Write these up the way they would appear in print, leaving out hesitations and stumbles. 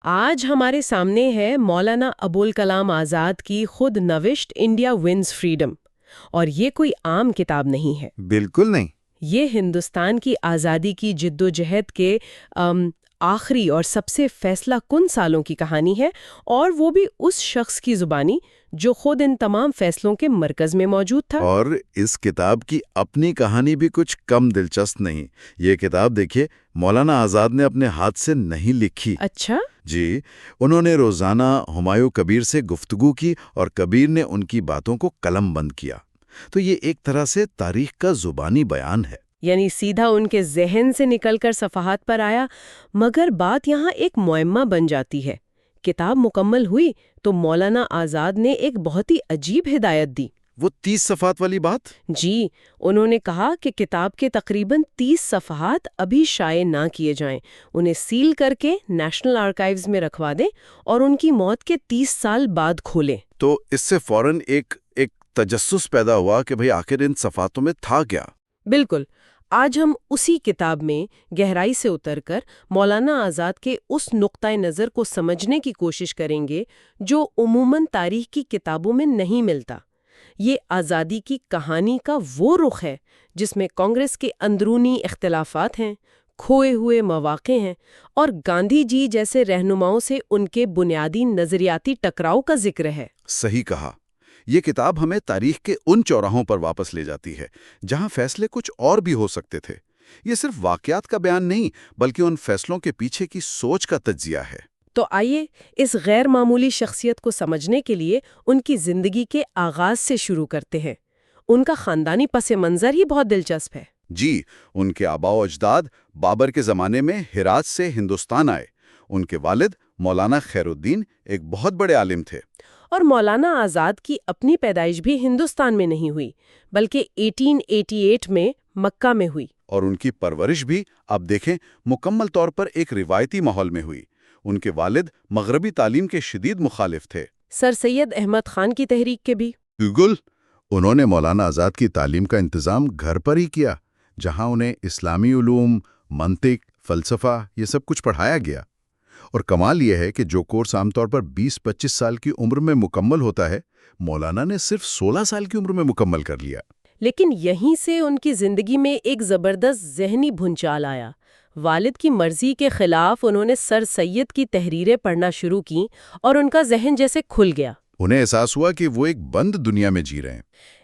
آج ہمارے سامنے ہے مولانا ابوالکلام آزاد کی خود نوشت انڈیا ونز فریڈم، اور یہ کوئی عام کتاب نہیں ہے۔ بالکل نہیں۔ یہ ہندوستان کی آزادی کی جدوجہد کے آخری اور سب سے فیصلہ کن سالوں کی کہانی ہے، اور وہ بھی اس شخص کی زبانی جو خود ان تمام فیصلوں کے مرکز میں موجود تھا۔ اور اس کتاب کی اپنی کہانی بھی کچھ کم دلچسپ نہیں۔ یہ کتاب دیکھیے، مولانا آزاد نے اپنے ہاتھ سے نہیں لکھی۔ اچھا؟ جی، انہوں نے روزانہ ہمایوں کبیر سے گفتگو کی اور کبیر نے ان کی باتوں کو قلم بند کیا۔ تو یہ ایک طرح سے تاریخ کا زبانی بیان ہے۔ یعنی سیدھا ان کے ذہن سے نکل کر صفحات پر آیا، مگر بات یہاں ایک معمہ بن جاتی ہے۔ کتاب مکمل ہوئی تو مولانا آزاد نے ایک بہت ہی عجیب ہدایت دی۔ وہ 30 صفحات والی بات؟ جی، انہوں نے کہا کہ کتاب کے تقریباً 30 صفحات ابھی شائع نہ کیے جائیں، انہیں سیل کر کے نیشنل آرکائیوز میں رکھوا دیں اور ان کی موت کے 30 سال بعد کھولیں۔ تو اس سے فوراً ایک تجسس پیدا ہوا کہ بھئی آخر ان صفحاتوں میں تھا کیا؟ بالکل۔ آج ہم اسی کتاب میں گہرائی سے اتر کر مولانا آزاد کے اس نقطۂ نظر کو سمجھنے کی کوشش کریں گے جو عموماً تاریخ کی کتابوں میں نہیں ملتا۔ یہ آزادی کی کہانی کا وہ رخ ہے جس میں کانگریس کے اندرونی اختلافات ہیں، کھوئے ہوئے مواقع ہیں، اور گاندھی جی جیسے رہنماؤں سے ان کے بنیادی نظریاتی ٹکراؤ کا ذکر ہے۔ صحیح کہا۔ یہ کتاب ہمیں تاریخ کے ان چوراہوں پر واپس لے جاتی ہے جہاں فیصلے کچھ اور بھی ہو سکتے تھے۔ یہ صرف واقعات کا بیان نہیں بلکہ ان فیصلوں کے پیچھے کی سوچ کا تجزیہ ہے۔ تو آئیے اس غیر معمولی شخصیت کو سمجھنے کے لیے ان کی زندگی کے آغاز سے شروع کرتے ہیں۔ ان کا خاندانی پس منظر ہی بہت دلچسپ ہے۔ جی، ان کے آباء و اجداد بابر کے زمانے میں ہرات سے ہندوستان آئے۔ ان کے والد مولانا خیر الدین ایک بہت بڑے عالم تھے۔ اور مولانا آزاد کی اپنی پیدائش بھی ہندوستان میں نہیں ہوئی بلکہ 1888 میں مکہ میں ہوئی۔ اور ان کی پرورش بھی آپ دیکھیں مکمل طور پر ایک روایتی ماحول میں ہوئی۔ ان کے والد مغربی تعلیم کے شدید مخالف تھے۔ سر سید احمد خان کی تحریک کے بھی۔ بالکل۔ انہوں نے مولانا آزاد کی تعلیم کا انتظام گھر پر ہی کیا، جہاں انہیں اسلامی علوم، منطق، فلسفہ یہ سب کچھ پڑھایا گیا۔ اور کمال یہ ہے کہ جو کورس عام طور پر 20-25 سال کی عمر میں مکمل ہوتا ہے، مولانا نے صرف 16 سال کی عمر میں مکمل کر لیا۔ لیکن یہیں سے ان کی زندگی میں ایک زبردست ذہنی بھونچال آیا۔ والد کی مرضی کے خلاف انہوں نے سر سید کی تحریریں پڑھنا شروع کی اور ان کا ذہن جیسے کھل گیا۔ انہیں احساس ہوا کہ وہ ایک بند دنیا میں جی رہے ہیں۔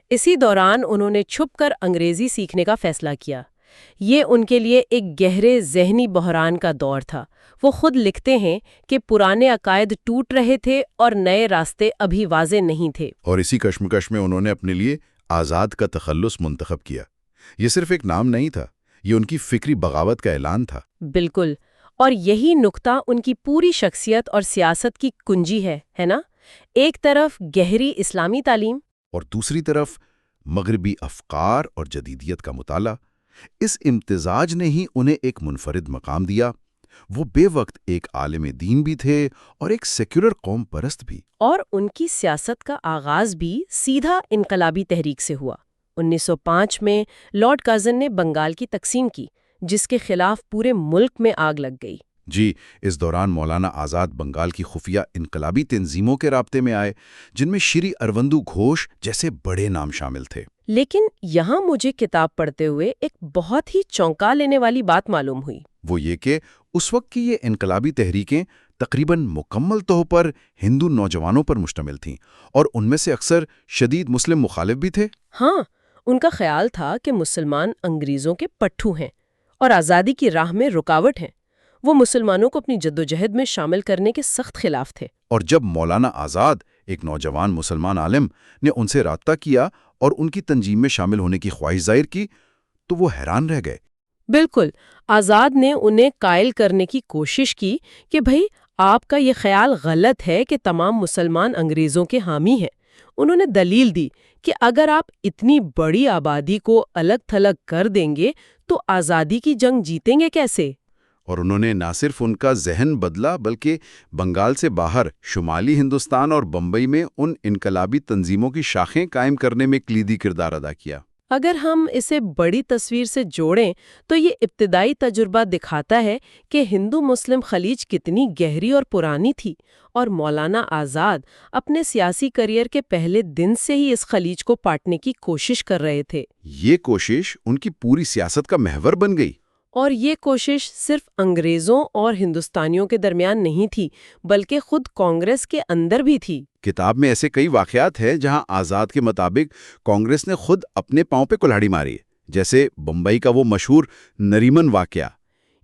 اسی دوران انہوں نے چھپ کر انگریزی سیکھنے کا فیصلہ کیا۔ یہ ان کے لیے ایک گہرے ذہنی بحران کا دور تھا۔ وہ خود لکھتے ہیں کہ پرانے عقائد ٹوٹ رہے تھے اور نئے راستے ابھی واضح نہیں تھے۔ اور اسی کشمکش میں انہوں نے اپنے لیے آزاد کا تخلص منتخب کیا۔ یہ صرف ایک نام نہیں تھا، یہ ان کی فکری بغاوت کا اعلان تھا۔ بالکل، اور یہی نقطہ ان کی پوری شخصیت اور سیاست کی کنجی ہے نا؟ ایک طرف گہری اسلامی تعلیم اور دوسری طرف مغربی افکار اور جدیدیت کا مطالعہ۔ اس امتزاج نے ہی انہیں ایک منفرد مقام دیا۔ وہ بے وقت ایک عالم دین بھی تھے اور ایک سیکولر قوم پرست بھی۔ اور ان کی سیاست کا آغاز بھی سیدھا انقلابی تحریک سے ہوا۔ 1905 میں لارڈ کارزن نے بنگال کی تقسیم کی، جس کے خلاف پورے ملک میں آگ لگ گئی۔ جی، اس دوران مولانا آزاد بنگال کی خفیہ انقلابی تنظیموں کے رابطے میں آئے، جن میں شری اروندو گھوش جیسے بڑے نام شامل تھے۔ لیکن یہاں مجھے کتاب پڑھتے ہوئے ایک بہت ہی چونکا لینے والی بات معلوم ہوئی۔ وہ یہ کہ اس وقت کی یہ انقلابی تحریکیں تقریباً مکمل طور پر ہندو نوجوانوں پر مشتمل تھیں، اور ان میں سے اکثر شدید مسلم مخالف بھی تھے۔ ہاں، ان کا خیال تھا کہ مسلمان انگریزوں کے پٹھو ہیں اور آزادی کی راہ میں رکاوٹ ہیں۔ وہ مسلمانوں کو اپنی جدوجہد میں شامل کرنے کے سخت خلاف تھے۔ اور جب مولانا آزاد، ایک نوجوان مسلمان عالم، نے ان سے رابطہ کیا اور ان کی تنظیم میں شامل ہونے کی خواہش ظاہر کی تو وہ حیران رہ گئے۔ بالکل، آزاد نے انہیں قائل کرنے کی کوشش کی کہ بھئی آپ کا یہ خیال غلط ہے کہ تمام مسلمان انگریزوں کے حامی ہیں۔ انہوں نے دلیل دی کہ اگر آپ اتنی بڑی آبادی کو الگ تھلگ کر دیں گے تو آزادی کی جنگ جیتیں گے کیسے؟ اور انہوں نے نہ صرف ان کا ذہن بدلا بلکہ بنگال سے باہر شمالی ہندوستان اور بمبئی میں ان انقلابی تنظیموں کی شاخیں قائم کرنے میں کلیدی کردار ادا کیا۔ اگر ہم اسے بڑی تصویر سے جوڑیں تو یہ ابتدائی تجربہ دکھاتا ہے کہ ہندو مسلم خلیج کتنی گہری اور پرانی تھی، اور مولانا آزاد اپنے سیاسی کریئر کے پہلے دن سے ہی اس خلیج کو پاٹنے کی کوشش کر رہے تھے۔ یہ کوشش ان کی پوری سیاست کا محور بن گئی۔ اور یہ کوشش صرف انگریزوں اور ہندوستانیوں کے درمیان نہیں تھی، بلکہ خود کانگریس کے اندر بھی تھی۔ کتاب میں ایسے کئی واقعات ہیں جہاں آزاد کے مطابق کانگریس نے خود اپنے پاؤں پہ کلہاڑی ماری، جیسے بمبئی کا وہ مشہور نریمن واقعہ۔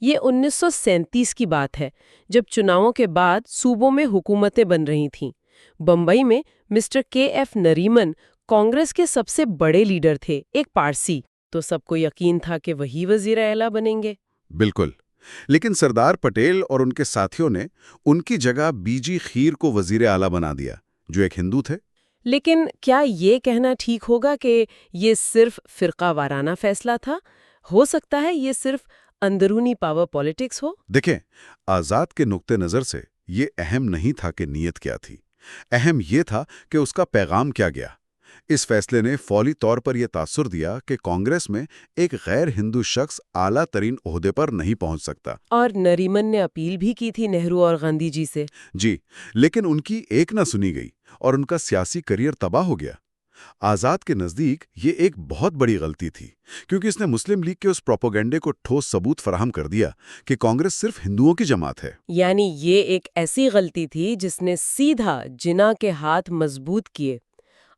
یہ 1937 کی بات ہے، جب چناؤں کے بعد صوبوں میں حکومتیں بن رہی تھیں۔ بمبئی میں مسٹر کے ایف نریمن کانگریس کے سب سے بڑے لیڈر تھے، ایک پارسی، تو سب کو یقین تھا کہ وہی وزیر اعلیٰ بنیں گے۔ بالکل، لیکن سردار پٹیل اور ان کے ساتھیوں نے ان کی جگہ بی جی خیر کو وزیر اعلیٰ بنا دیا، جو ایک ہندو تھے۔ لیکن کیا یہ کہنا ٹھیک ہوگا کہ یہ صرف فرقہ وارانہ فیصلہ تھا؟ ہو سکتا ہے یہ صرف اندرونی پاور پالیٹکس ہو؟ دیکھیں، آزاد کے نقطہ نظر سے یہ اہم نہیں تھا کہ نیت کیا تھی، اہم یہ تھا کہ اس کا پیغام کیا گیا۔ اس فیصلے نے فوری طور پر یہ تاثر دیا کہ کانگریس میں ایک غیر ہندو شخص اعلیٰ ترین عہدے پر نہیں پہنچ سکتا۔ اور نریمن نے اپیل بھی کی تھی نہرو اور گاندھی جی سے۔ جی، لیکن ان کی ایک نہ سنی گئی اور ان کا سیاسی کریئر تباہ ہو گیا۔ آزاد کے نزدیک یہ ایک بہت بڑی غلطی تھی، کیونکہ اس نے مسلم لیگ کے اس پروپیگنڈے کو ٹھوس ثبوت فراہم کر دیا کہ کانگریس صرف ہندوؤں کی جماعت ہے۔ یعنی یہ ایک ایسی غلطی تھی جس نے سیدھا جناح کے ہاتھ مضبوط کیے۔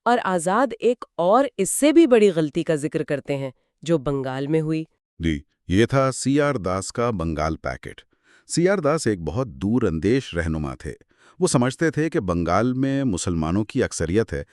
اور آزاد ایک اور اس سے بھی بڑی غلطی کا ذکر کرتے ہیں جو بنگال میں ہوئی۔ جی، یہ تھا سی آر داس کا Bengal pact. C R Das ایک بہت دور اندیش رہنما تھے۔ وہ سمجھتے تھے کہ بنگال میں مسلمانوں کی اکثریت ہے،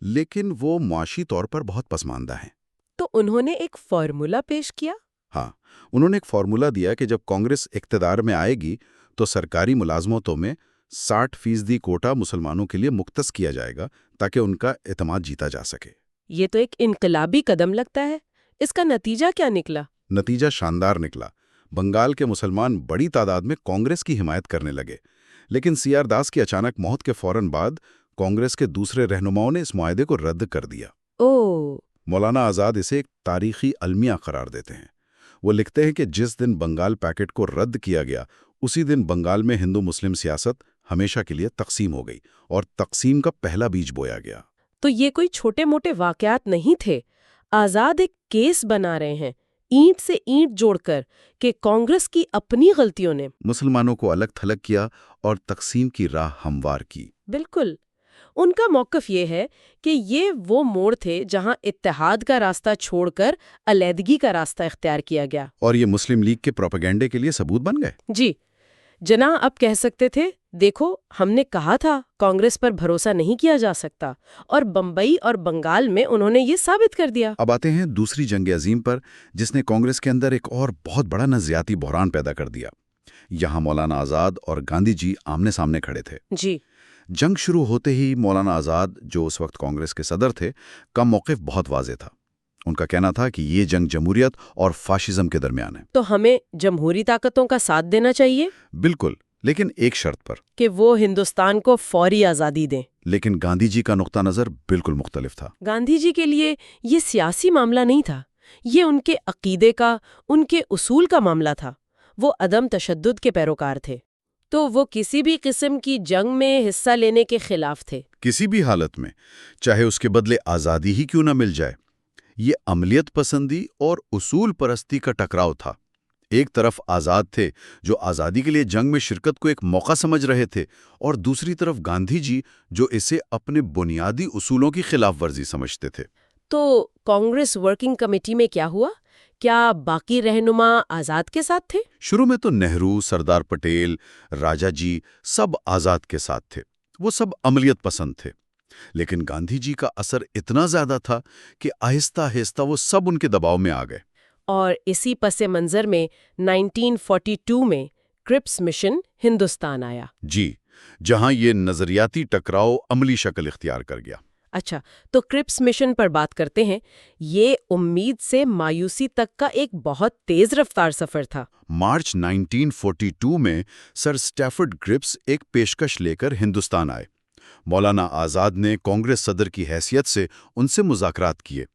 لیکن وہ معاشی طور پر بہت پسماندہ ہیں۔ تو انہوں نے ایک فارمولا پیش کیا۔ ہاں، انہوں نے ایک فارمولا دیا کہ جب کانگریس اقتدار میں آئے گی تو سرکاری ملازمتوں میں 60% کوٹا مسلمانوں کے لیے مختص کیا جائے گا تاکہ ان کا اعتماد جیتا جا سکے۔ یہ تو ایک انقلابی قدم لگتا ہے۔ اس کا نتیجہ کیا نکلا؟ نتیجہ شاندار نکلا۔ بنگال کے مسلمان بڑی تعداد میں کانگریس کی حمایت کرنے لگے، لیکن سی آر داس کی اچانک موت کے فوراً بعد کانگریس کے دوسرے رہنماؤں نے اس معاہدے کو رد کر دیا۔ اوہ! مولانا آزاد اسے ایک تاریخی المیہ قرار دیتے ہیں۔ وہ لکھتے ہیں کہ جس دن بنگال پیکٹ کو رد کیا گیا، اسی دن بنگال میں ہندو مسلم سیاست ہمیشہ کے لیے تقسیم ہو گئی اور تقسیم کا پہلا بیج بویا گیا۔ تو یہ کوئی چھوٹے موٹے واقعات نہیں تھے۔ آزاد ایک کیس بنا رہے ہیں، اینٹ سے اینٹ جوڑ کر، کہ کانگریس کی اپنی غلطیوں نے مسلمانوں کو الگ تھلگ کیا اور تقسیم کی راہ ہموار کی۔ بالکل۔ ان کا موقف یہ ہے کہ یہ وہ موڑ تھے جہاں اتحاد کا راستہ چھوڑ کر علیحدگی کا راستہ اختیار کیا گیا۔ اور یہ مسلم لیگ کے پروپیگنڈے کے لیے ثبوت بن گئے۔ جی، جناح اب کہہ سکتے تھے، دیکھو ہم نے کہا تھا کانگریس پر بھروسہ نہیں کیا جا سکتا، اور بمبئی اور بنگال میں انہوں نے یہ ثابت کر دیا۔ اب آتے ہیں دوسری جنگ عظیم پر، جس نے کانگریس کے اندر ایک اور بہت بڑا نظریاتی بحران پیدا کر دیا۔ یہاں مولانا آزاد اور گاندھی جی آمنے سامنے کھڑے تھے۔ جی، جنگ شروع ہوتے ہی مولانا آزاد، جو اس وقت کانگریس کے صدر تھے، کا موقف بہت واضح تھا۔ ان کا کہنا تھا کہ یہ جنگ جمہوریت اور فاشزم کے درمیان ہے۔ تو ہمیں جمہوری طاقتوں کا ساتھ دینا چاہیے، بالکل، لیکن ایک شرط پر، کہ وہ ہندوستان کو فوری آزادی دیں۔ لیکن گاندھی جی کا نقطہ نظر بالکل مختلف تھا۔ گاندھی جی کے لیے یہ سیاسی معاملہ نہیں تھا، یہ ان کے عقیدے کا، ان کے اصول کا معاملہ تھا۔ وہ عدم تشدد کے پیروکار تھے، تو وہ کسی بھی قسم کی جنگ میں حصہ لینے کے خلاف تھے۔ کسی بھی حالت میں، چاہے اس کے بدلے آزادی ہی کیوں نہ مل جائے۔ یہ عملیت پسندی اور اصول پرستی کا ٹکراؤ تھا۔ ایک طرف آزاد تھے جو آزادی کے لیے جنگ میں شرکت کو ایک موقع سمجھ رہے تھے، اور دوسری طرف گاندھی جی جو اسے اپنے بنیادی اصولوں کی خلاف ورزی سمجھتے تھے۔ تو کانگریس ورکنگ کمیٹی میں کیا ہوا؟ کیا باقی رہنما آزاد کے ساتھ تھے؟ شروع میں تو نہرو، سردار پٹیل، راجا جی سب آزاد کے ساتھ تھے۔ وہ سب عملیت پسند تھے، لیکن گاندھی جی کا اثر اتنا زیادہ تھا کہ آہستہ آہستہ وہ سب ان کے دباؤ میں آ گئے۔ اور اسی پس منظر میں 1942 میں کرپس مشن ہندوستان آیا۔ جی، جہاں یہ نظریاتی ٹکراؤ عملی شکل اختیار کر گیا۔ اچھا، تو کرپس مشن پر بات کرتے ہیں۔ یہ امید سے مایوسی تک کا ایک بہت تیز رفتار سفر تھا۔ مارچ 1942 میں سر اسٹیفرڈ کرپس ایک پیشکش لے کر ہندوستان آئے۔ مولانا آزاد نے کانگریس صدر کی حیثیت سے ان سے مذاکرات کیے۔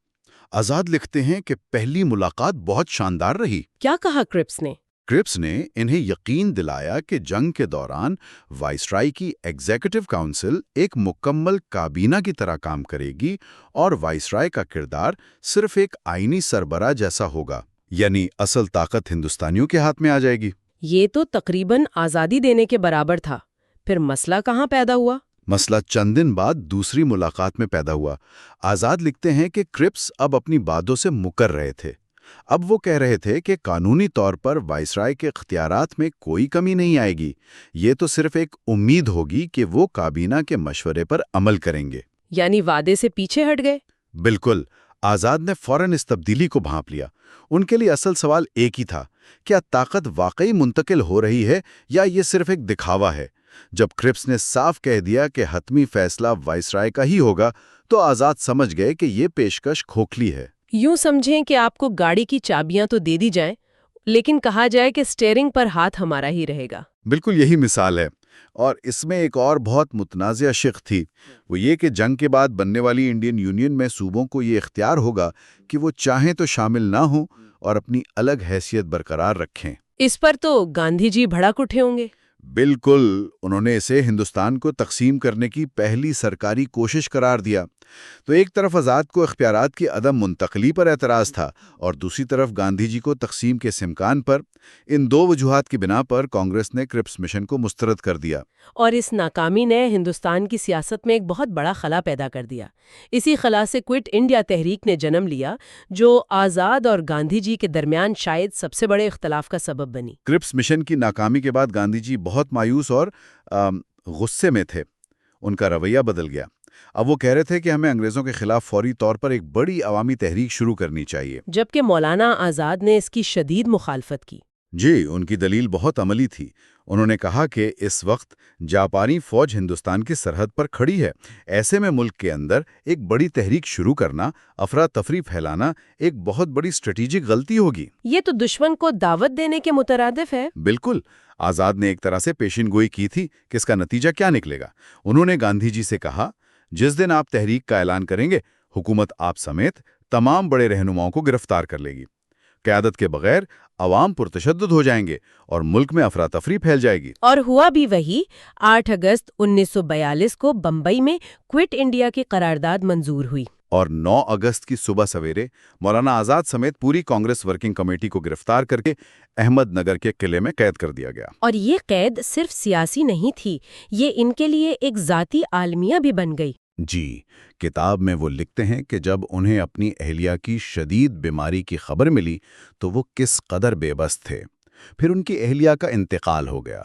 آزاد لکھتے ہیں کہ پہلی ملاقات بہت شاندار رہی۔ کیا کہا کرپس نے؟ کرپس نے انہیں یقین دلایا کہ جنگ کے دوران وائسرائے کی ایگزیکٹو کونسل ایک مکمل کابینہ کی طرح کام کرے گی اور وائسرائے کا کردار صرف ایک آئینی سربراہ جیسا ہوگا، یعنی اصل طاقت ہندوستانیوں کے ہاتھ میں آ جائے گی۔ یہ تو تقریباً آزادی دینے کے برابر تھا۔ پھر مسئلہ کہاں پیدا ہوا؟ مسئلہ چند دن بعد دوسری ملاقات میں پیدا ہوا۔ آزاد لکھتے ہیں کہ کرپس اب اپنی باتوں سے مکر رہے تھے۔ اب وہ کہہ رہے تھے کہ قانونی طور پر وائسرائے کے اختیارات میں کوئی کمی نہیں آئے گی، یہ تو صرف ایک امید ہوگی کہ وہ کابینہ کے مشورے پر عمل کریں گے۔ یعنی وعدے سے پیچھے ہٹ گئے؟ بالکل۔ آزاد نے فوراً اس تبدیلی کو بھانپ لیا۔ ان کے لیے اصل سوال ایک ہی تھا، کیا طاقت واقعی منتقل ہو رہی ہے یا یہ صرف ایک دکھاوا ہے؟ جب کرپس نے صاف کہہ دیا کہ حتمی فیصلہ وائسرائے کا ہی ہوگا، تو آزاد سمجھ گئے کہ یہ پیشکش کھوکھلی ہے۔ یوں سمجھیں کہ آپ کو گاڑی کی چابیاں تو دے دی جائیں، لیکن کہا جائے کہ اسٹیئرنگ پر ہاتھ ہمارا ہی رہے گا۔ بالکل یہی مثال ہے۔ اور اس میں ایک اور بہت متنازع شق تھی، وہ یہ کہ جنگ کے بعد بننے والی انڈین یونین میں صوبوں کو یہ اختیار ہوگا کہ وہ چاہیں تو شامل نہ ہوں اور اپنی الگ حیثیت برقرار رکھیں۔ اس پر تو گاندھی جی بھڑک اٹھے ہوں گے۔ بالکل، انہوں نے اسے ہندوستان کو تقسیم کرنے کی پہلی سرکاری کوشش قرار دیا۔ تو ایک طرف آزاد کو اختیارات کی عدم منتقلی پر اعتراض تھا اور دوسری طرف گاندھی جی کو تقسیم کے امکان پر۔ ان دو وجوہات کی بنا پر کانگریس نے کرپس مشن کو مسترد کر دیا۔ اور اس ناکامی نے ہندوستان کی سیاست میں ایک بہت بڑا خلا پیدا کر دیا۔ اسی خلا سے کوئٹ انڈیا تحریک نے جنم لیا، جو آزاد اور گاندھی جی کے درمیان شاید سب سے بڑے اختلاف کا سبب بنی۔ کرپس مشن کی ناکامی کے بعد گاندھی جی بہت مایوس اور غصے میں تھے۔ ان کا رویہ بدل گیا۔ اب وہ کہہ رہے تھے کہ ہمیں انگریزوں کے خلاف فوری طور پر ایک بڑی عوامی تحریک شروع کرنی چاہیے، جبکہ مولانا آزاد نے اس کی شدید مخالفت کی۔ جی، ان کی دلیل بہت عملی تھی۔ انہوں نے کہا کہ اس وقت جاپانی فوج ہندوستان کی سرحد پر کھڑی ہے، ایسے میں ملک کے اندر ایک بڑی تحریک شروع کرنا، افراتفری پھیلانا ایک بہت بڑی اسٹریٹجک غلطی ہوگی۔ یہ تو دشمن کو دعوت دینے کے مترادف ہے۔ بالکل، آزاد نے ایک طرح سے پیشین گوئی کی تھی کہ اس کا نتیجہ کیا نکلے گا۔ انہوں نے گاندھی جی سے کہا، جس دن آپ تحریک کا اعلان کریں گے، حکومت آپ سمیت تمام بڑے رہنماؤں کو گرفتار کر لے گی۔ قیادت کے بغیر عوام پرتشدد ہو جائیں گے اور ملک میں افراتفری پھیل جائے گی۔ اور ہوا بھی وہی۔ 8 اگست 1942 کو بمبئی میں کوئٹ انڈیا کی قرارداد منظور ہوئی۔ اور 9 اگست کی صبح سویرے مولانا آزاد سمیت پوری کانگریس ورکنگ کمیٹی کو گرفتار کر کے احمد نگر کے قلعے میں قید کر دیا گیا۔ اور یہ قید صرف سیاسی نہیں تھی، یہ ان کے لیے ایک ذاتی عالمیہ بھی بن گئی۔ جی، کتاب میں وہ لکھتے ہیں کہ جب انہیں اپنی اہلیہ کی شدید بیماری کی خبر ملی تو وہ کس قدر بے بس تھے۔ پھر ان کی اہلیہ کا انتقال ہو گیا۔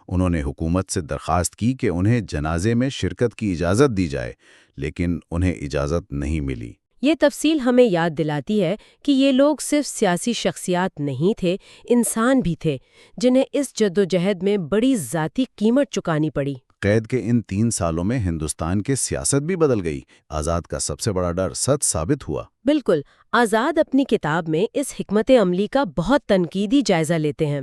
انہوں نے حکومت سے درخواست کی کہ انہیں جنازے میں شرکت کی اجازت دی جائے، لیکن انہیں اجازت نہیں ملی۔ یہ تفصیل ہمیں یاد دلاتی ہے کہ یہ لوگ صرف سیاسی شخصیات نہیں تھے، انسان بھی تھے، جنہیں اس جدوجہد میں بڑی ذاتی قیمت چکانی پڑی۔ قید کے ان 3 سالوں میں ہندوستان کی سیاست بھی بدل گئی۔ آزاد کا سب سے بڑا ڈر سچ ثابت ہوا۔ بالکل، آزاد اپنی کتاب میں اس حکمت عملی کا بہت تنقیدی جائزہ لیتے ہیں۔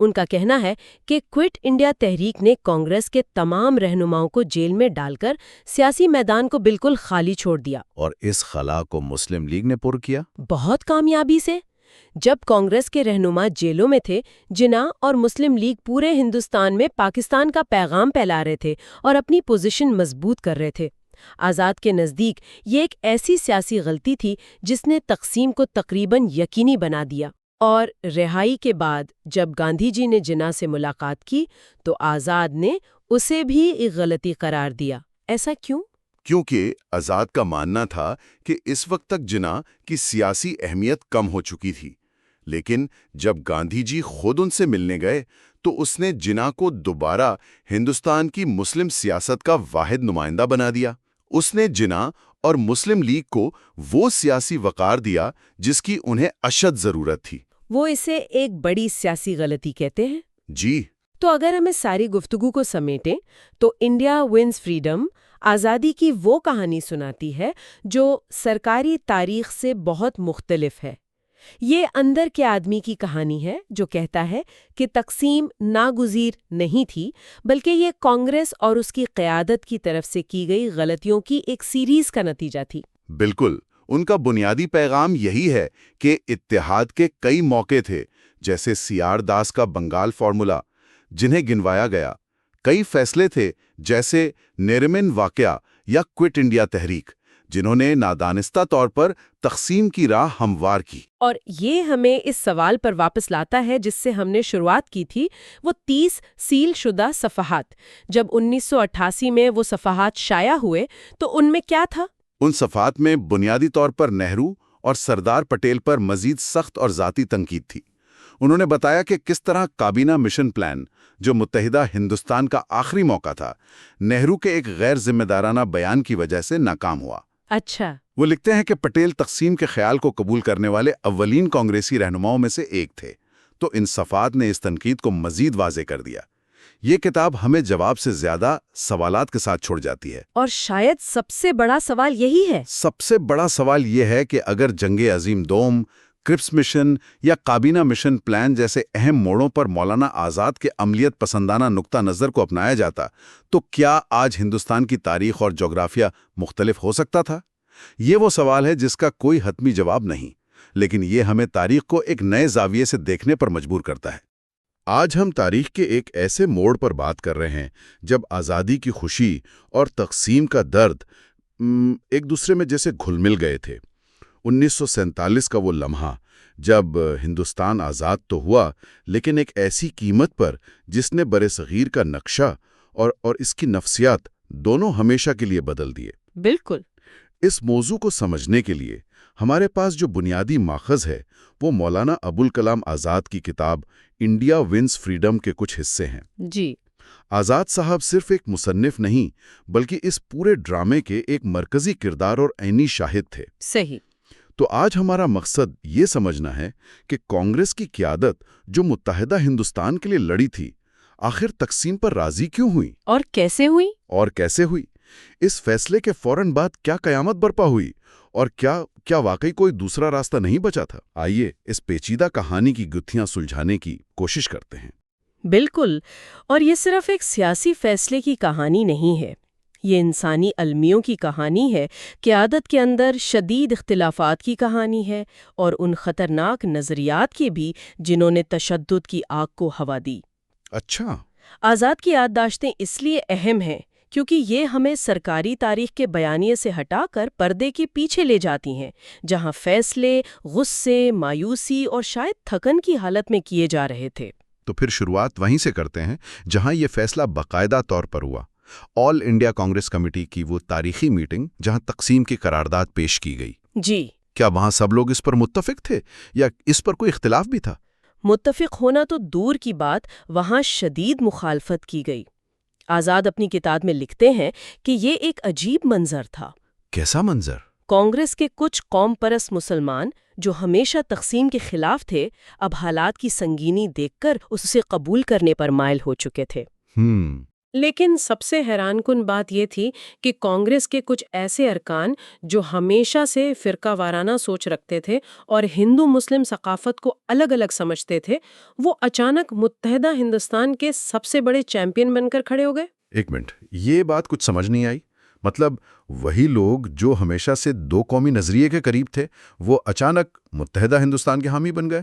ان کا کہنا ہے کہ کوئٹ انڈیا تحریک نے کانگریس کے تمام رہنماؤں کو جیل میں ڈال کر سیاسی میدان کو بالکل خالی چھوڑ دیا۔ اور اس خلا کو مسلم لیگ نے پر کیا۔ بہت کامیابی سے۔ جب کانگریس کے رہنما جیلوں میں تھے، جناح اور مسلم لیگ پورے ہندوستان میں پاکستان کا پیغام پھیلا رہے تھے اور اپنی پوزیشن مضبوط کر رہے تھے۔ آزاد کے نزدیک یہ ایک ایسی سیاسی غلطی تھی جس نے تقسیم کو تقریباً یقینی بنا دیا۔ اور رہائی کے بعد جب گاندھی جی نے جناح سے ملاقات کی تو آزاد نے اسے بھی ایک غلطی قرار دیا۔ ایسا کیوں؟ کیونکہ آزاد کا ماننا تھا کہ اس وقت تک جناح کی سیاسی اہمیت کم ہو چکی تھی، لیکن جب گاندھی جی خود ان سے ملنے گئے تو اس نے جناح کو دوبارہ ہندوستان کی مسلم سیاست کا واحد نمائندہ بنا دیا۔ اس نے جناح اور مسلم لیگ کو وہ سیاسی وقار دیا جس کی انہیں اشد ضرورت تھی۔ وہ اسے ایک بڑی سیاسی غلطی کہتے ہیں؟ جی۔ تو اگر ہمیں ساری گفتگو کو سمیٹیں تو انڈیا ونز فریڈم آزادی کی وہ کہانی سناتی ہے جو سرکاری تاریخ سے بہت مختلف ہے۔ یہ اندر کے آدمی کی کہانی ہے جو کہتا ہے کہ تقسیم ناگزیر نہیں تھی، بلکہ یہ کانگریس اور اس کی قیادت کی طرف سے کی گئی غلطیوں کی ایک سیریز کا نتیجہ تھی۔ بالکل، ان کا بنیادی پیغام یہی ہے کہ اتحاد کے کئی موقع تھے، جیسے سیار داس کا بنگال فارمولا، جنہیں گنوایا گیا۔ کئی فیصلے تھے، جیسے نیرمن واقعہ یا کوئٹ انڈیا تحریک، جنہوں نے نادانستہ طور پر تقسیم کی راہ ہموار کی۔ اور یہ ہمیں اس سوال پر واپس لاتا ہے جس سے ہم نے شروعات کی تھی، وہ 30 سیل شدہ صفحات۔ جب 1988 میں وہ صفحات شائع ہوئے تو ان میں کیا تھا؟ ان صفحات میں بنیادی طور پر نہرو اور سردار پٹیل پر مزید سخت اور ذاتی تنقید تھی۔ انہوں نے بتایا کہ کس طرح کابینہ مشن پلان، جو متحدہ ہندوستان کا آخری موقع تھا، نہرو کے ایک غیر ذمہ دارانہ بیان کی وجہ سے ناکام ہوا۔ اچھا۔ وہ لکھتے ہیں کہ پٹیل تقسیم کے خیال کو قبول کرنے والے اولین کانگریسی رہنماؤں میں سے ایک تھے، تو ان صفحات نے اس تنقید کو مزید واضح کر دیا۔ یہ کتاب ہمیں جواب سے زیادہ سوالات کے ساتھ چھوڑ جاتی ہے، اور شاید سب سے بڑا سوال یہی ہے۔ سب سے بڑا سوال یہ ہے کہ اگر جنگ عظیم دوم، کرپس مشن یا کابینہ مشن پلان جیسے اہم موڑوں پر مولانا آزاد کے عملیت پسندانہ نقطہ نظر کو اپنایا جاتا، تو کیا آج ہندوستان کی تاریخ اور جغرافیہ مختلف ہو سکتا تھا؟ یہ وہ سوال ہے جس کا کوئی حتمی جواب نہیں، لیکن یہ ہمیں تاریخ کو ایک نئے زاویے سے دیکھنے پر مجبور کرتا ہے۔ آج ہم تاریخ کے ایک ایسے موڑ پر بات کر رہے ہیں جب آزادی کی خوشی اور تقسیم کا درد ایک دوسرے میں جیسے گھل مل گئے تھے۔ 1947 کا وہ لمحہ جب ہندوستان آزاد تو ہوا، لیکن ایک ایسی قیمت پر جس نے برصغیر کا نقشہ اور اس کی نفسیات دونوں ہمیشہ کے لیے بدل دیے۔ بالکل۔ اس موضوع کو سمجھنے کے لیے ہمارے پاس جو بنیادی ماخذ ہے وہ مولانا ابوالکلام آزاد کی کتاب انڈیا ونز فریڈم کے کچھ حصے ہیں۔ جی۔ آزاد صاحب صرف ایک مصنف نہیں بلکہ اس پورے ڈرامے کے ایک مرکزی کردار اور عینی شاہد تھے۔ صحیح۔ تو آج ہمارا مقصد یہ سمجھنا ہے کہ کانگریس کی قیادت جو متحدہ ہندوستان کے لیے لڑی تھی، آخر تقسیم پر راضی کیوں ہوئی؟ اور کیسے ہوئی؟ اس فیصلے کے فوراً بعد کیا قیامت برپا ہوئی؟ اور کیا واقعی کوئی دوسرا راستہ نہیں بچا تھا؟ آئیے اس پیچیدہ کہانی کی گتھیاں سلجھانے کی کوشش کرتے ہیں۔ بالکل، اور یہ صرف ایک سیاسی فیصلے کی کہانی نہیں ہے، یہ انسانی المیوں کی کہانی ہے، قیادت کے اندر شدید اختلافات کی کہانی ہے، اور ان خطرناک نظریات کی بھی جنہوں نے تشدد کی آگ کو ہوا دی۔ اچھا۔ آزاد کی یادداشتیں اس لیے اہم ہیں کیونکہ یہ ہمیں سرکاری تاریخ کے بیانیے سے ہٹا کر پردے کے پیچھے لے جاتی ہیں، جہاں فیصلے غصے، مایوسی اور شاید تھکن کی حالت میں کیے جا رہے تھے۔ تو پھر شروعات وہیں سے کرتے ہیں جہاں یہ فیصلہ باقاعدہ طور پر ہوا، آل انڈیا کانگریس کمیٹی کی وہ تاریخی میٹنگ جہاں تقسیم کی قرارداد پیش کی گئی۔ جی۔ کیا وہاں سب لوگ اس پر متفق تھے یا اس پر کوئی اختلاف بھی تھا؟ متفق ہونا تو دور کی بات، وہاں شدید مخالفت کی گئی۔ آزاد اپنی کتاب میں لکھتے ہیں کہ یہ ایک عجیب منظر تھا۔ کیسا منظر؟ کانگریس کے کچھ قوم پرست مسلمان جو ہمیشہ تقسیم کے خلاف تھے، اب حالات کی سنگینی دیکھ کر اسے قبول کرنے پر مائل ہو چکے تھے۔ لیکن سب سے حیران کن بات یہ تھی کہ کانگریس کے کچھ ایسے ارکان جو ہمیشہ سے فرقہ وارانہ سوچ رکھتے تھے اور ہندو مسلم ثقافت کو الگ الگ سمجھتے تھے، وہ اچانک متحدہ ہندوستان کے سب سے بڑے چیمپئن بن کر کھڑے ہو گئے۔ ایک منٹ، یہ بات کچھ سمجھ نہیں آئی۔ مطلب وہی لوگ جو ہمیشہ سے دو قومی نظریے کے قریب تھے، وہ اچانک متحدہ ہندوستان کے حامی بن گئے؟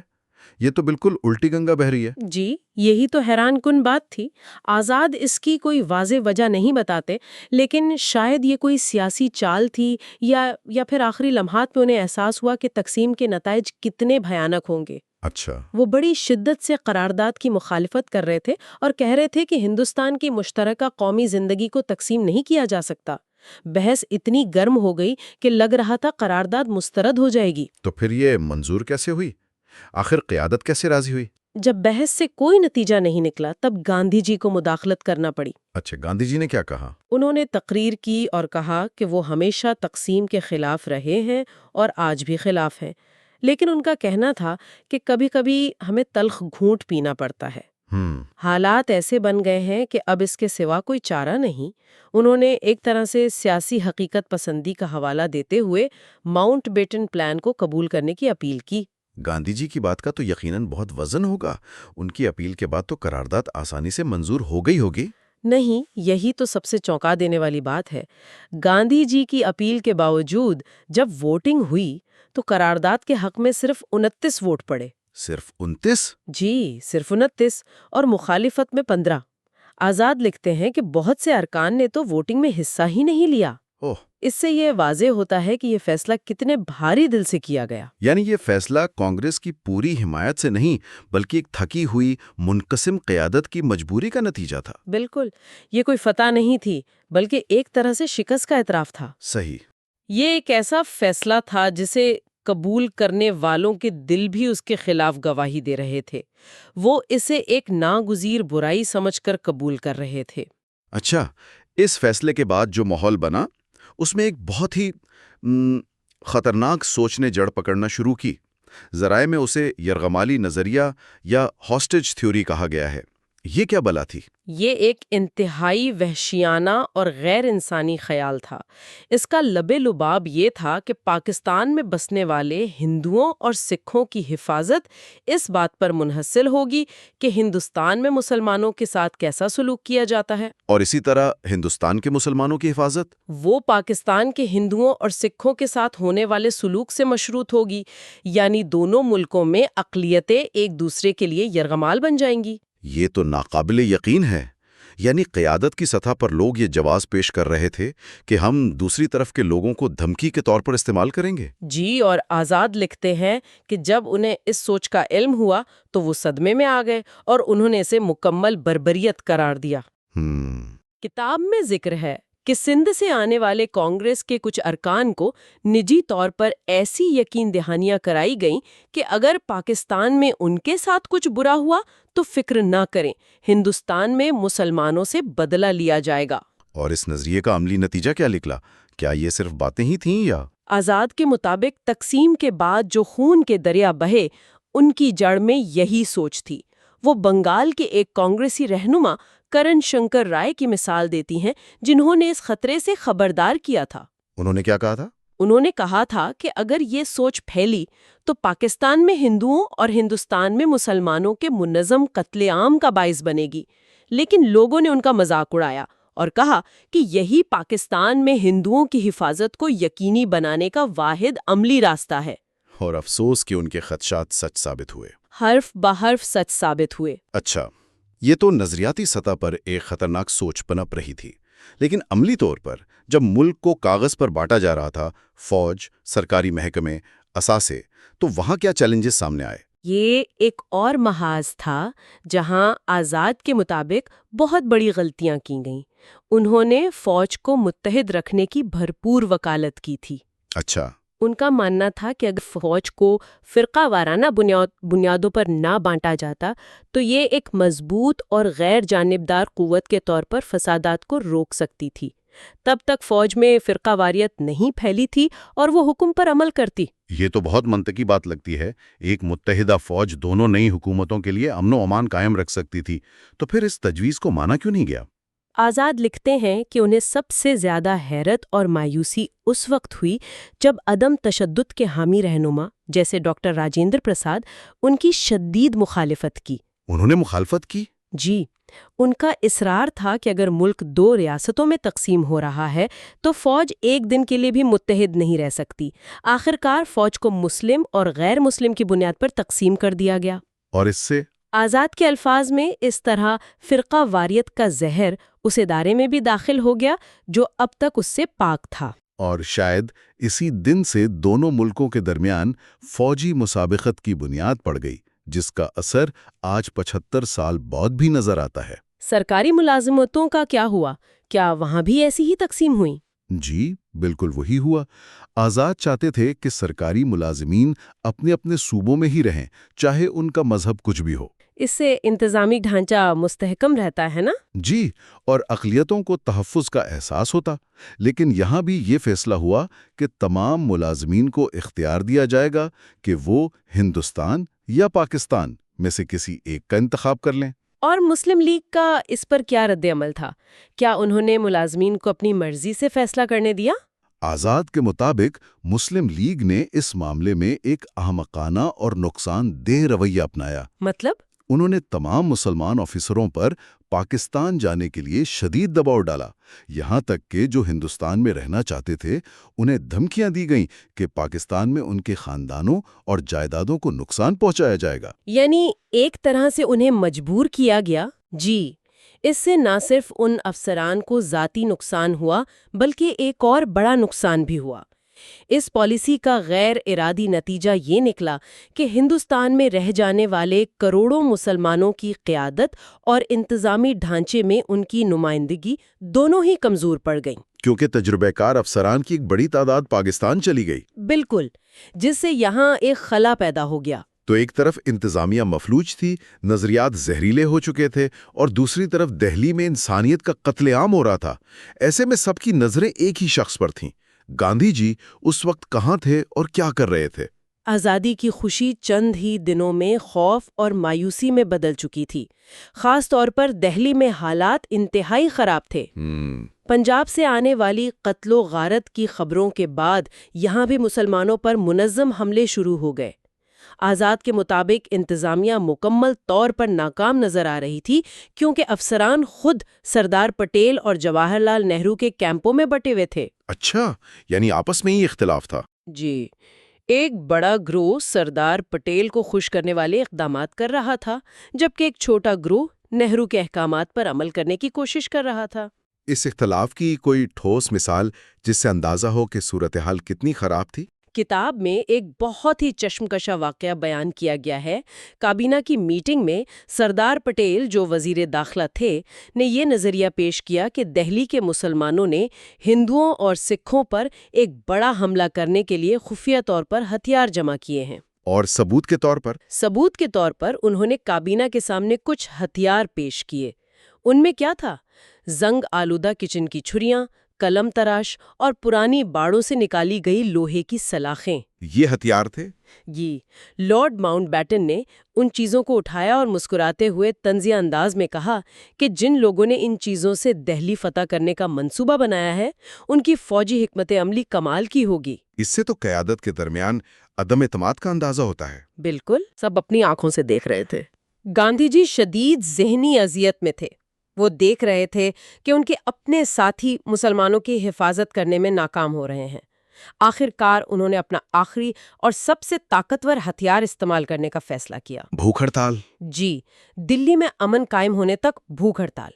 یہ تو بالکل الٹی گنگا بہہ رہی ہے۔ جی، یہی تو حیران کن بات تھی۔ آزاد اس کی کوئی واضح وجہ نہیں بتاتے، لیکن شاید یہ کوئی سیاسی چال تھی یا پھر آخری لمحات میں انہیں احساس ہوا کہ تقسیم کے نتائج کتنے بھیانک ہوں گے۔ اچھا۔ وہ بڑی شدت سے قرارداد کی مخالفت کر رہے تھے اور کہہ رہے تھے کہ ہندوستان کی مشترکہ قومی زندگی کو تقسیم نہیں کیا جا سکتا۔ بحث اتنی گرم ہو گئی کہ لگ رہا تھا قرارداد مسترد ہو جائے گی۔ تو پھر یہ منظور کیسے ہوئی؟ آخر قیادت کیسے راضی ہوئی؟ جب بحث سے کوئی نتیجہ نہیں نکلا تب گاندھی جی کو مداخلت کرنا پڑی۔ اچھا، گاندھی جی نے کیا کہا؟ انہوں نے تقریر کی اور کہا کہ وہ ہمیشہ تقسیم کے خلاف رہے ہیں اور آج بھی خلاف ہیں، لیکن ان کا کہنا تھا کہ کبھی کبھی ہمیں تلخ گھونٹ پینا پڑتا ہے۔ حالات ایسے بن گئے ہیں کہ اب اس کے سوا کوئی چارہ نہیں۔ انہوں نے ایک طرح سے سیاسی حقیقت پسندی کا حوالہ دیتے ہوئے ماؤنٹ بیٹن پلان کو قبول کرنے کی اپیل کی۔ گاندھی جی کی بات کا تو یقیناً بہت وزن ہوگا۔ ان کی اپیل کے بعد تو قرارداد آسانی سے منظور ہو گئی ہوگی۔ نہیں، یہی تو سب سے چونکا دینے والی بات ہے۔ گاندھی جی کی اپیل کے باوجود جب ووٹنگ ہوئی تو قرارداد کے حق میں صرف 29 ووٹ پڑے۔ صرف 29؟ جی، صرف 29 اور مخالفت میں 15۔ آزاد لکھتے ہیں کہ بہت سے ارکان نے تو ووٹنگ میں حصہ ہی نہیں لیا۔ اوہ، اس سے یہ واضح ہوتا ہے کہ یہ فیصلہ کتنے بھاری دل سے کیا گیا۔ یعنی یہ فیصلہ کانگریس کی پوری حمایت سے نہیں بلکہ ایک تھکی ہوئی منقسم قیادت کی مجبوری کا نتیجہ تھا۔ بالکل، یہ کوئی فتح نہیں تھی بلکہ ایک طرح سے شکست کا اعتراف تھا۔ صحیح۔ یہ ایک ایسا فیصلہ تھا جسے قبول کرنے والوں کے دل بھی اس کے خلاف گواہی دے رہے تھے۔ وہ اسے ایک ناگزیر برائی سمجھ کر قبول کر رہے تھے۔ اچھا، اس فیصلے کے بعد جو ماحول بنا اس میں ایک بہت ہی خطرناک سوچ نے جڑ پکڑنا شروع کی۔ ذرائع میں اسے یرغمالی نظریہ یا ہاسٹیج تھیوری کہا گیا ہے۔ یہ کیا بلا تھی؟ یہ ایک انتہائی وحشیانہ اور غیر انسانی خیال تھا۔ اس کا لب لباب یہ تھا کہ پاکستان میں بسنے والے ہندوؤں اور سکھوں کی حفاظت اس بات پر منحصر ہوگی کہ ہندوستان میں مسلمانوں کے ساتھ کیسا سلوک کیا جاتا ہے، اور اسی طرح ہندوستان کے مسلمانوں کی حفاظت وہ پاکستان کے ہندوؤں اور سکھوں کے ساتھ ہونے والے سلوک سے مشروط ہوگی، یعنی دونوں ملکوں میں اقلیتیں ایک دوسرے کے لیے یرغمال بن جائیں گی۔ یہ تو ناقابل یقین ہے۔ یعنی قیادت کی سطح پر لوگ یہ جواز پیش کر رہے تھے کہ ہم دوسری طرف کے لوگوں کو دھمکی کے طور پر استعمال کریں گے۔ جی، اور آزاد لکھتے ہیں کہ جب انہیں اس سوچ کا علم ہوا تو وہ صدمے میں آ گئے اور انہوں نے اسے مکمل بربریت قرار دیا۔ کتاب میں ذکر ہے کہ سندھ سے آنے والے کانگریس کے کچھ ارکان کو نجی طور پر ایسی یقین دہانیاں کرائی گئیں کہ اگر پاکستان میں ان کے ساتھ کچھ برا ہوا تو فکر نہ کریں، ہندوستان میں مسلمانوں سے بدلہ لیا جائے گا۔ اور اس نظریے کا عملی نتیجہ کیا نکلا؟ کیا یہ صرف باتیں ہی تھیں یا؟ آزاد کے مطابق تقسیم کے بعد جو خون کے دریا بہے ان کی جڑ میں یہی سوچ تھی۔ وہ بنگال کے ایک کانگریسی رہنما کرن شنکر رائے کی مثال دیتی ہیں، جنہوں نے اس خطرے سے خبردار کیا تھا۔ انہوں نے کیا کہا تھا؟ انہوں نے کہا تھا کہ اگر یہ سوچ پھیلی تو پاکستان میں ہندوؤں اور ہندوستان میں مسلمانوں کے منظم قتل عام کا باعث بنے گی، لیکن لوگوں نے ان کا مذاق اڑایا اور کہا کہ یہی پاکستان میں ہندوؤں کی حفاظت کو یقینی بنانے کا واحد عملی راستہ ہے۔ اور افسوس کہ ان کے خدشات سچ ثابت ہوئے، حرف بحرف سچ ثابت ہوئے۔ اچھا، یہ تو نظریاتی سطح پر ایک خطرناک سوچ پنپ رہی تھی، لیکن عملی طور پر جب ملک کو کاغذ پر بانٹا جا رہا تھا، فوج، سرکاری محکمے، اثاثے، تو وہاں کیا چیلنجز سامنے آئے؟ یہ ایک اور محاذ تھا جہاں آزاد کے مطابق بہت بڑی غلطیاں کی گئیں۔ انہوں نے فوج کو متحد رکھنے کی بھرپور وکالت کی تھی۔ اچھا، ان کا ماننا تھا کہ اگر فوج کو فرقہ وارانہ بنیادوں پر نہ بانٹا جاتا تو یہ ایک مضبوط اور غیر جانبدار قوت کے طور پر فسادات کو روک سکتی تھی۔ تب تک فوج میں فرقہ واریت نہیں پھیلی تھی اور وہ حکم پر عمل کرتی۔ یہ تو بہت منطقی بات لگتی ہے۔ ایک متحدہ فوج دونوں نئی حکومتوں کے لیے امن و امان قائم رکھ سکتی تھی، تو پھر اس تجویز کو مانا کیوں نہیں گیا؟ آزاد لکھتے ہیں کہ انہیں سب سے زیادہ حیرت اور مایوسی اس وقت ہوئی جب عدم تشدد کے حامی رہنما جیسے ڈاکٹر راجندر پرساد ان کی شدید مخالفت کی۔ انہوں نے مخالفت کی؟ جی، ان کا اصرار تھا کہ اگر ملک 2 ریاستوں میں تقسیم ہو رہا ہے تو فوج ایک دن کے لیے بھی متحد نہیں رہ سکتی۔ آخرکار فوج کو مسلم اور غیر مسلم کی بنیاد پر تقسیم کر دیا گیا۔ اور اس سے آزاد کے الفاظ میں اس طرح فرقہ واریت کا زہر اس ادارے میں بھی داخل ہو گیا جو اب تک اس سے پاک تھا۔ اور شاید اسی دن سے دونوں ملکوں کے درمیان فوجی مسابقت کی بنیاد پڑ گئی، جس کا اثر آج 75 سال بعد بھی نظر آتا ہے۔ سرکاری ملازمتوں کا کیا ہوا؟ کیا وہاں بھی ایسی ہی تقسیم ہوئی؟ جی، بالکل وہی ہوا۔ آزاد چاہتے تھے کہ سرکاری ملازمین اپنے اپنے صوبوں میں ہی رہیں، چاہے ان کا مذہب کچھ بھی ہو۔ اس سے انتظامی ڈھانچہ مستحکم رہتا ہے نا؟ جی، اور اقلیتوں کو تحفظ کا احساس ہوتا۔ لیکن یہاں بھی یہ فیصلہ ہوا کہ تمام ملازمین کو اختیار دیا جائے گا کہ وہ ہندوستان یا پاکستان میں سے کسی ایک کا انتخاب کر لیں۔ اور مسلم لیگ کا اس پر کیا رد عمل تھا؟ کیا انہوں نے ملازمین کو اپنی مرضی سے فیصلہ کرنے دیا؟ آزاد کے مطابق مسلم لیگ نے اس معاملے میں ایک احمقانہ اور نقصان دہ رویہ اپنایا۔ مطلب؟ انہوں نے تمام مسلمان آفیسروں پر پاکستان جانے کے لیے شدید دباؤ ڈالا، یہاں تک کہ جو ہندوستان میں رہنا چاہتے تھے انہیں دھمکیاں دی گئیں کہ پاکستان میں ان کے خاندانوں اور جائیدادوں کو نقصان پہنچایا جائے گا۔ یعنی ایک طرح سے انہیں مجبور کیا گیا۔ جی، اس سے نہ صرف ان افسران کو ذاتی نقصان ہوا بلکہ ایک اور بڑا نقصان بھی ہوا۔ اس پالیسی کا غیر ارادی نتیجہ یہ نکلا کہ ہندوستان میں رہ جانے والے کروڑوں مسلمانوں کی قیادت اور انتظامی ڈھانچے میں ان کی نمائندگی دونوں ہی کمزور پڑ گئیں، کیونکہ تجربہ کار افسران کی ایک بڑی تعداد پاکستان چلی گئی۔ بالکل، جس سے یہاں ایک خلا پیدا ہو گیا۔ تو ایک طرف انتظامیہ مفلوج تھی، نظریات زہریلے ہو چکے تھے، اور دوسری طرف دہلی میں انسانیت کا قتل عام ہو رہا تھا۔ ایسے میں سب کی نظریں ایک ہی شخص پر تھیں۔ گاندھی جی اس وقت کہاں تھے اور کیا کر رہے تھے؟ آزادی کی خوشی چند ہی دنوں میں خوف اور مایوسی میں بدل چکی تھی۔ خاص طور پر دہلی میں حالات انتہائی خراب تھے۔ پنجاب سے آنے والی قتل و غارت کی خبروں کے بعد یہاں بھی مسلمانوں پر منظم حملے شروع ہو گئے۔ آزاد کے مطابق انتظامیہ مکمل طور پر ناکام نظر آ رہی تھی، کیونکہ افسران خود سردار پٹیل اور جواہر لال نہرو کے کیمپوں میں بٹے ہوئے تھے۔ اچھا، یعنی آپس میں ہی اختلاف تھا۔ جی، ایک بڑا گروہ سردار پٹیل کو خوش کرنے والے اقدامات کر رہا تھا، جبکہ ایک چھوٹا گروہ نہرو کے احکامات پر عمل کرنے کی کوشش کر رہا تھا۔ اس اختلاف کی کوئی ٹھوس مثال جس سے اندازہ ہو کہ صورتحال کتنی خراب تھی؟ کتاب میں ایک بہت ہی چشمکش واقعہ بیان کیا گیا ہے۔ کابینہ کی میٹنگ میں سردار پٹیل، جو وزیر داخلہ تھے، نے یہ نظریہ پیش کیا کہ دہلی کے مسلمانوں نے ہندوؤں اور سکھوں پر ایک بڑا حملہ کرنے کے لیے خفیہ طور پر ہتھیار جمع کیے ہیں۔ اور ثبوت کے طور پر؟ ثبوت کے طور پر انہوں نے کابینہ کے سامنے کچھ ہتھیار پیش کیے۔ ان میں کیا تھا؟ زنگ آلودہ کچن کی چھریاں، قلم تراش اور پرانی باڑوں سے نکالی گئی لوہے کی سلاخیں۔ یہ ہتھیار تھے؟ جی، لارڈ ماؤنٹ بیٹن نے ان چیزوں کو اٹھایا اور مسکراتے ہوئے طنزیہ انداز میں کہا کہ جن لوگوں نے ان چیزوں سے دہلی فتح کرنے کا منصوبہ بنایا ہے، ان کی فوجی حکمت عملی کمال کی ہوگی۔ اس سے تو قیادت کے درمیان عدم اعتماد کا اندازہ ہوتا ہے۔ بالکل، سب اپنی آنکھوں سے دیکھ رہے تھے۔ گاندھی جی شدید ذہنی اذیت میں تھے۔ وہ دیکھ رہے تھے کہ ان کے اپنے ساتھی مسلمانوں کی حفاظت کرنے میں ناکام ہو رہے ہیں۔ آخر کار انہوں نے اپنا آخری اور سب سے طاقتور ہتھیار استعمال کرنے کا فیصلہ کیا۔ بھوک ہڑتال؟ جی، دلی میں امن قائم ہونے تک بھوک ہڑتال۔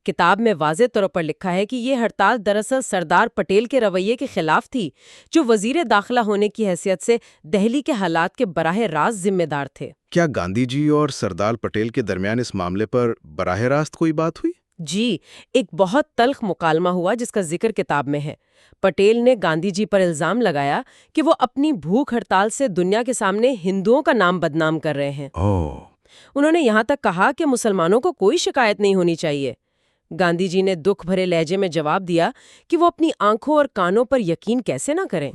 کتاب میں واضح طور پر لکھا ہے کہ یہ ہڑتال دراصل سردار پٹیل کے رویے کے خلاف تھی، جو وزیر داخلہ ہونے کی حیثیت سے دہلی کے حالات کے براہ راست ذمہ دار تھے۔ کیا گاندھی جی اور سردار پٹیل کے درمیان اس معاملے پر براہ راست کوئی بات ہوئی؟ جی، ایک بہت تلخ مکالمہ ہوا جس کا ذکر کتاب میں ہے۔ پٹیل نے گاندھی جی پر الزام لگایا کہ وہ اپنی بھوک ہڑتال سے دنیا کے سامنے ہندوؤں کا نام بدنام کر رہے ہیں۔ انہوں نے یہاں تک کہا کہ مسلمانوں کو کوئی شکایت نہیں ہونی چاہیے۔ گاندھی جی نے دکھ بھرے لہجے میں جواب دیا کہ وہ اپنی آنکھوں اور کانوں پر یقین کیسے نہ کریں۔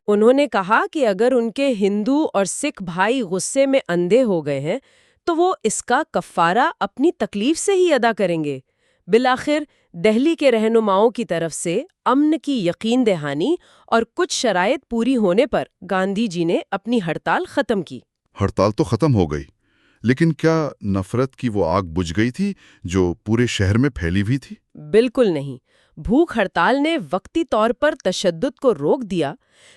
انہوں نے کہا کہ اگر ان کے ہندو اور سکھ بھائی غصے میں اندھے ہو گئے ہیں تو وہ اس کا کفارہ اپنی تکلیف سے ہی ادا کریں گے۔ بالآخر دہلی کے رہنماؤں کی طرف سے امن کی یقین دہانی اور کچھ شرائط پوری ہونے پر گاندھی جی نے اپنی ہڑتال ختم کی۔ ہڑتال تو ختم ہو گئی، لیکن کیا نفرت کی وہ آگ بجھ گئی تھی جو پورے شہر میں پھیلی ہوئی تھی؟ بالکل نہیں۔ بھوک ہڑتال نے وقتی طور پر تشدد کو روک دیا،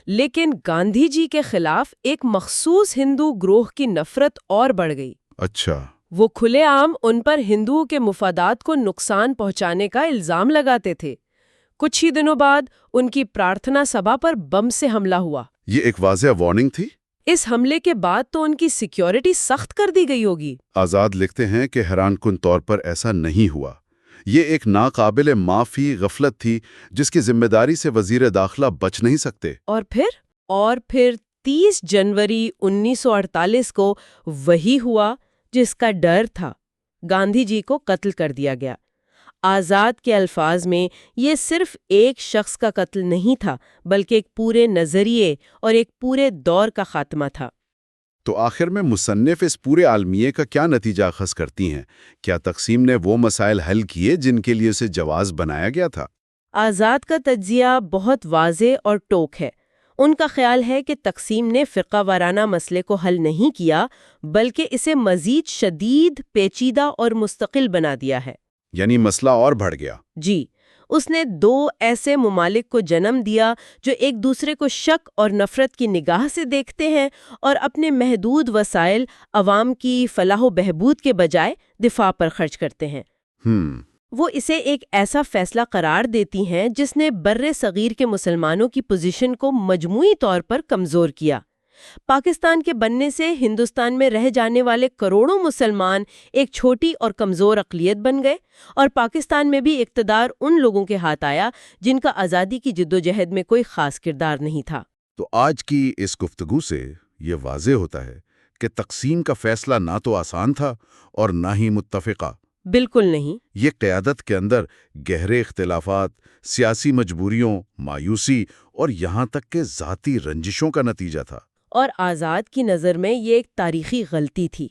لیکن گاندھی جی کے خلاف ایک مخصوص ہندو گروہ کی نفرت اور بڑھ گئی۔ اچھا۔ وہ کھلے عام ان پر ہندوؤں کے مفادات کو نقصان پہنچانے کا الزام لگاتے تھے۔ کچھ ہی دنوں بعد ان کی پرارتھنا سبھا پر بم سے حملہ ہوا۔ یہ ایک واضح وارننگ تھی؟ اس حملے کے بعد تو ان کی سیکیورٹی سخت کر دی گئی ہوگی۔ آزاد لکھتے ہیں کہ حیران کن طور پر ایسا نہیں ہوا۔ یہ ایک ناقابل معافی غفلت تھی جس کی ذمہ داری سے وزیر داخلہ بچ نہیں سکتے۔ اور پھر 30 جنوری 1948 کو وہی ہوا جس کا ڈر تھا۔ گاندھی جی کو قتل کر دیا گیا۔ آزاد کے الفاظ میں یہ صرف ایک شخص کا قتل نہیں تھا، بلکہ ایک پورے نظریے اور ایک پورے دور کا خاتمہ تھا۔ تو آخر میں مصنف اس پورے عالمیے کا کیا نتیجہ اخذ کرتی ہیں؟ کیا تقسیم نے وہ مسائل حل کیے جن کے لیے اسے جواز بنایا گیا تھا؟ آزاد کا تجزیہ بہت واضح اور ٹوک ہے۔ ان کا خیال ہے کہ تقسیم نے فرقہ وارانہ مسئلے کو حل نہیں کیا بلکہ اسے مزید شدید، پیچیدہ اور مستقل بنا دیا ہے۔ یعنی مسئلہ اور بڑھ گیا۔ جی، اس نے دو ایسے ممالک کو جنم دیا جو ایک دوسرے کو شک اور نفرت کی نگاہ سے دیکھتے ہیں اور اپنے محدود وسائل عوام کی فلاح و بہبود کے بجائے دفاع پر خرچ کرتے ہیں۔ وہ اسے ایک ایسا فیصلہ قرار دیتی ہیں جس نے بر صغیر کے مسلمانوں کی پوزیشن کو مجموعی طور پر کمزور کیا۔ پاکستان کے بننے سے ہندوستان میں رہ جانے والے کروڑوں مسلمان ایک چھوٹی اور کمزور اقلیت بن گئے، اور پاکستان میں بھی اقتدار ان لوگوں کے ہاتھ آیا جن کا آزادی کی جدوجہد میں کوئی خاص کردار نہیں تھا۔ تو آج کی اس گفتگو سے یہ واضح ہوتا ہے کہ تقسیم کا فیصلہ نہ تو آسان تھا اور نہ ہی متفقہ۔ بالکل نہیں۔ یہ قیادت کے اندر گہرے اختلافات، سیاسی مجبوریوں، مایوسی اور یہاں تک کہ ذاتی رنجشوں کا نتیجہ تھا۔ اور آزاد کی نظر میں یہ ایک تاریخی غلطی تھی۔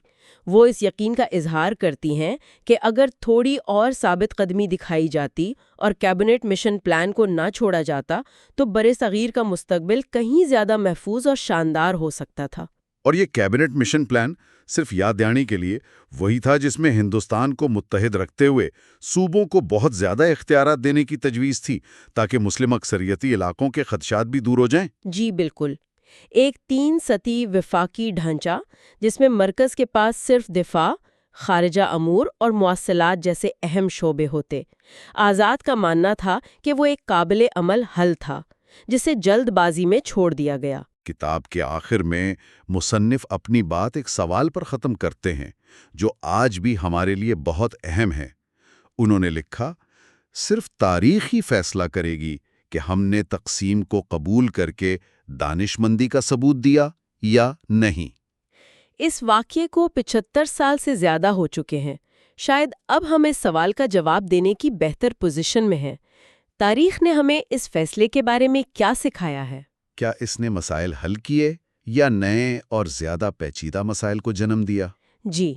وہ اس یقین کا اظہار کرتی ہیں کہ اگر تھوڑی اور ثابت قدمی دکھائی جاتی اور کیبنٹ مشن پلان کو نہ چھوڑا جاتا تو برصغیر کا مستقبل کہیں زیادہ محفوظ اور شاندار ہو سکتا تھا۔ اور یہ کیبنٹ مشن پلان صرف یاد دہانی کے لیے وہی تھا جس میں ہندوستان کو متحد رکھتے ہوئے صوبوں کو بہت زیادہ اختیارات دینے کی تجویز تھی تاکہ مسلم اکثریتی علاقوں کے خدشات بھی دور ہو جائیں۔ جی بالکل، ایک 3 سطحی وفاقی ڈھانچہ جس میں مرکز کے پاس صرف دفاع، خارجہ امور اور مواصلات جیسے اہم شعبے ہوتے۔ آزاد کا ماننا تھا کہ وہ ایک قابل عمل حل تھا جسے جلد بازی میں چھوڑ دیا گیا۔ کتاب کے آخر میں مصنف اپنی بات ایک سوال پر ختم کرتے ہیں جو آج بھی ہمارے لیے بہت اہم ہے۔ انہوں نے لکھا، صرف تاریخ ہی فیصلہ کرے گی کہ ہم نے تقسیم کو قبول کر کے دانش مندی کا ثبوت دیا یا نہیں۔ اس واقعے کو 75 سال سے زیادہ ہو چکے ہیں۔ شاید اب ہم اس سوال کا جواب دینے کی بہتر پوزیشن میں ہیں۔ تاریخ نے ہمیں اس فیصلے کے بارے میں کیا سکھایا ہے؟ کیا اس نے مسائل حل کیے یا نئے اور زیادہ پیچیدہ مسائل کو جنم دیا؟ جی،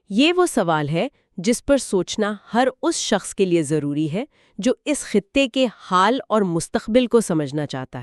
یہ وہ سوال ہے جس پر سوچنا ہر اس شخص کے لیے ضروری ہے جو اس خطے کے حال اور مستقبل کو سمجھنا چاہتا ہے۔